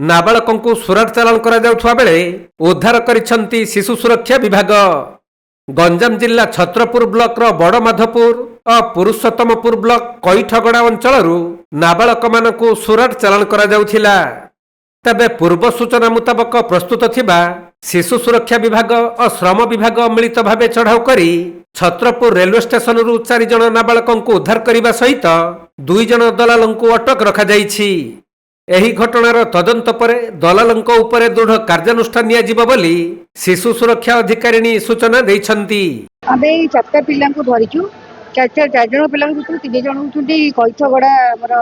नाबालकଙ୍କୁ ସୁରାଟ ଚାଲାଣ କରାଯାଉଥିବା ବେଳେ ଉଦ୍ଧାର କରିଛନ୍ତି ଶିଶୁ ସୁରକ୍ଷା ବିଭାଗ। ଗଞ୍ଜାମ ଜିଲ୍ଲା ଛତ୍ରପୁର ବ୍ଲକର ବଡ଼ମାଧପୁର ଓ ପୁରୁଷୋତ୍ତମପୁର ବ୍ଲକ କଇଠଗଡ଼ା ଅଞ୍ଚଳରୁ ନାବାଳକମାନଙ୍କୁ ସୁରାଟ ଚାଲାଣ କରାଯାଉଥିଲା। ତେବେ ପୂର୍ବ ସୂଚନା ମୁତାବକ ପ୍ରସ୍ତୁତ ଥିବା ଶିଶୁ ସୁରକ୍ଷା ବିଭାଗ ଓ ଶ୍ରମ ବିଭାଗ ମିଳିତ ଭାବେ ଚଢ଼ାଉ କରି ଛତ୍ରପୁର ରେଲୱେ ଷ୍ଟେସନରୁ 4 ଜଣ ନାବାଳକଙ୍କୁ ଉଦ୍ଧାର କରିବା ସହିତ 2 ଜଣ ଦଲାଲଙ୍କୁ ଅଟକ ରଖାଯାଇଛି। ଏହି ଘଟଣାର ତଦନ୍ତ ପରେ ଦଲାଲଙ୍କ ଉପରେ ଦୃଢ଼ କାର୍ଯ୍ୟାନୁଷ୍ଠାନ ନିଆଯିବ ବୋଲି ଶିଶୁ ସୁରକ୍ଷା ଅଧିକାରିଣୀ ସୂଚନା ଦେଇଛନ୍ତି। ଆମେ 4ଟା ପିଲାଙ୍କୁ ଧରିଛୁ। 4 ଜଣ ପିଲାଙ୍କ ଭିତରୁ 3 ଜଣ ହେଉଛନ୍ତି କଇଠଗଡ଼ା ଆମର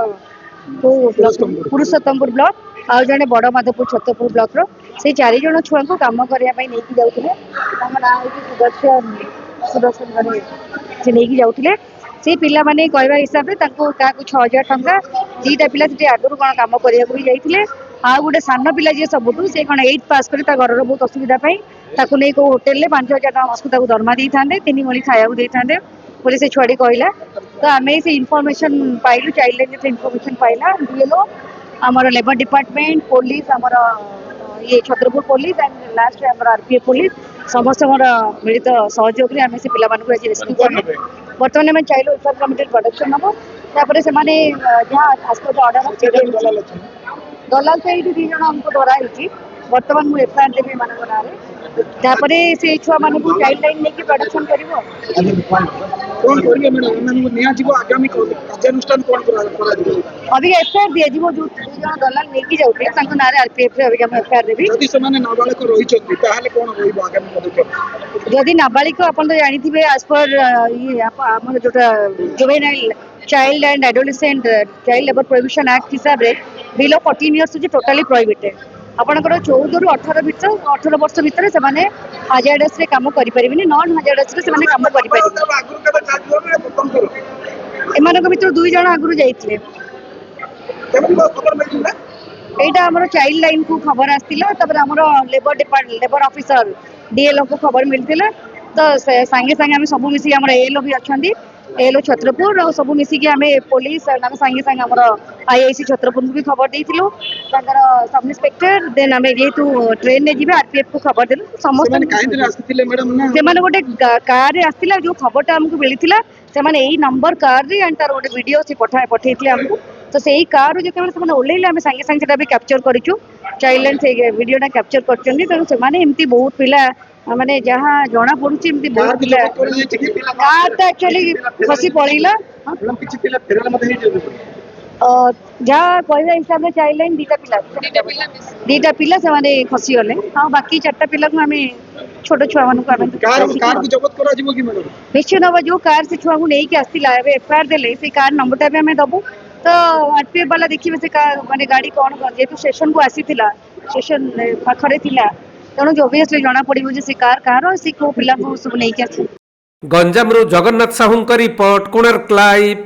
ପୁରୁଷୋତ୍ତମପୁର ବ୍ଲକ, ଆଉ ଜଣେ ବଡ଼ମାଧପୁର ଛତ୍ରପୁର ବ୍ଲକର। ସେଇ 4 ଜଣ ଛୁଆଙ୍କୁ କାମ କରିବା ପାଇଁ ନେଇକି ଯାଉଥିଲେ। ତାଙ୍କ ନାଁ ହେଉଛି ସୁଦର୍ଶନ ଘରେ ସେ ନେଇକି ଯାଉଥିଲେ। ସେ ପିଲାମାନେ କହିବା ହିସାବରେ ତାଙ୍କୁ କାହାକୁ 6,000 ଟଙ୍କା, 2ଟା ପିଲା ସେଠି ଆଗରୁ କ'ଣ କାମ କରିବାକୁ ବି ଯାଇଥିଲେ। ଆଉ ଗୋଟେ ସାନ ପିଲା ଯିଏ ସବୁଠୁ ସେ କ'ଣ 8 ପାସ୍ କରି ତା ଘରର ବହୁତ ଅସୁବିଧା ପାଇଁ ତାକୁ ନେଇ କେଉଁ ହୋଟେଲରେ 5,000 ଟଙ୍କା ମାସକୁ ତାକୁ ଦରମା ଦେଇଥାନ୍ତେ, 3 ଓଳି ଖାଇବାକୁ ଦେଇଥାନ୍ତେ ବୋଲି ସେ ଛୁଆଟି କହିଲା। ତ ଆମେ ସେ ଇନଫର୍ମେସନ୍ ପାଇଲୁ, ଚାଇଲ୍ଡ ଲାଇନ୍ ଯେତେ ଇନଫର୍ମେସନ୍ ପାଇଲା BLO, ଆମର ଲେବର ଡିପାର୍ଟମେଣ୍ଟ, ପୋଲିସ, ଆମର ଇଏ ଛତ୍ରପୁର ପୋଲିସ ଆଣ୍ଡ ଲାଷ୍ଟରେ ଆମର RPF ପୋଲିସ ସମସ୍ତଙ୍କର ମିଳିତ ସହଯୋଗରେ ଆମେ ସେ ପିଲାମାନଙ୍କୁ ଆଜି ରେସ୍କ୍ୟୁ କଲୁ। ବର୍ତ୍ତମାନ ଆମେ ଚାଇଲ୍ଡ ୱେଲଫେୟାର କମିଟିର ପ୍ରଡକ୍ସନ୍ ହେବ। ତାପରେ ସେମାନେ ଯାହା ଆସପଟ ଅର୍ଡର ଦଲାଲ ତ ଏଇଠି 2 ଜଣ ଆମକୁ ଧରା ହେଇଛି। ବର୍ତ୍ତମାନ ମୁଁ FIR ଦେବି ଏମାନଙ୍କ ନାଁରେ। ତାପରେ ସେ ଛୁଆମାନଙ୍କୁ ଚାଇଲ୍ଡ ଲାଇନ୍ ନେଇକି ପ୍ରଡକ୍ସନ୍ କରିବ। ଅବିକା FIR ଦିଆଯିବ। ଯୋଉ 2 ଜଣ ଦଲାଲ ନେଇକି ଯାଉଥିଲେ ତାଙ୍କ ନାଁରେ RPFରେ ଅବିକା ମୁଁ FIR ଦେବି। ଯଦି ନାବାଳିକ ଆପଣ ତ ଜାଣିଥିବେ ଆଜ୍ ପର୍ ଆମର ଯୋଉଟା juvenile child and adolescent child labour prohibition act ହିସାବରେ ବିଲୋ 14 ଇୟର୍ସ ହେଉଛି ଟୋଟାଲି ପ୍ରୋହିବିଟେଡ୍। ଆପଣଙ୍କର 14ରୁ 18 ବର୍ଷ ଭିତରେ ସେମାନେ ହାଜାର୍ଡସରେ କାମ କରିପାରିବେନି, ନନ୍ ହାଜାର୍ଡସରେ ସେମାନେ କାମ କରିପାରିବେ। ଏମାନଙ୍କ ଭିତରୁ 2 ଜଣ ଆଗରୁ ଯାଇଥିଲେ। ଏଇଟା ଆମର ଚାଇଲ୍ଡ ଲାଇନ୍କୁ ଖବର ଆସିଥିଲା। ତାପରେ ଆମର ଲେବର ଅଫିସର DLOକୁ ଖବର ମିଳିଥିଲା। ତ ସାଙ୍ଗେ ସାଙ୍ଗେ ଆମେ ସବୁ ମିଶିକି ଆମର ALO ବି ଅଛନ୍ତି, ALO ଛତ୍ରପୁର ଆଉ ସବୁ ମିଶିକି ଆମେ ପୋଲିସ ଆମେ ସାଙ୍ଗେ ସାଙ୍ଗେ ଆମର IIC ଛତ୍ରପୁରକୁ ବି ଖବର ଦେଇଥିଲୁ। ତାଙ୍କର ସବ୍ ଇନ୍ସପେକ୍ଟର ଦେନ୍ ଆମେ ଯେହେତୁ ଟ୍ରେନରେ ଯିବେ RPFକୁ ଖବର ଦେଲୁ। ସମସ୍ତେ ସେମାନେ ଗୋଟେ କାରରେ ଆସିଥିଲା। ଯୋଉ ଖବରଟା ଆମକୁ ମିଳିଥିଲା ସେମାନେ ଏଇ ନମ୍ବର କାରରେ ଆଣ୍ଡ ତାର ଗୋଟେ ଭିଡିଓ ସେ ପଠେଇଥିଲେ ଆମକୁ। ତ ସେଇ କାରରୁ ଯେତେବେଳେ ସେମାନେ ଓହ୍ଲେଇଲେ ଆମେ ସାଙ୍ଗେ ସାଙ୍ଗେ ସେଟା ବି କ୍ୟାପଚର କରିଛୁ। ଚାଇଲ୍ଡ ଲାଇନ୍ ସେଇ ଭିଡିଓଟା କ୍ୟାପଚର କରିଛନ୍ତି। ତେଣୁ ସେମାନେ ଏମିତି ବହୁତ ପିଲା ମାନେ ଯାହା ଜଣା ପଡୁଛି ଏମିତି ବହୁତ ପିଲା କାରଟା ଆକ୍ଚୁଆଲି ଖସି ପଳେଇଲା। ଯାହା କହିବା ହିସାବରେ ଚାଇଲ୍ଡ ଲାଇନ୍ 2ଟା ପିଲା ସେମାନେ ଖସିଗଲେ। ଆଉ ବାକି 4ଟା ପିଲାକୁ ଆମେ ଛୋଟ ଛୁଆମାନଙ୍କୁ ଆମେ ନିଶ୍ଚିତ ହବ। ଯୋଉ କାର ସେ ଛୁଆଙ୍କୁ ନେଇକି ଆସିଥିଲା ଏବେ FIR ଦେଲେ ସେଇ କାର ନମ୍ବରଟା ବି ଆମେ ଦବୁ। ତ RPF ବାଲା ଦେଖିବେ ସେ ମାନେ ଗାଡି କ'ଣ ଯେହେତୁ ଷ୍ଟେସନକୁ ଆସିଥିଲା, ଷ୍ଟେସନ ପାଖରେ ଥିଲା, ତେଣୁ ଅବଭିୟସଲି ଜଣା ପଡିବ ଯେ ସେ କାର କାହାର, ସେ କୋଉ ପିଲାଙ୍କୁ ସବୁ ନେଇକି ଆସିବ। ଗଞ୍ଜାମରୁ ଜଗନ୍ନାଥ ସାହୁଙ୍କ ରିପୋର୍ଟ, କୋଣାର୍କ ଲାଇଭ୍।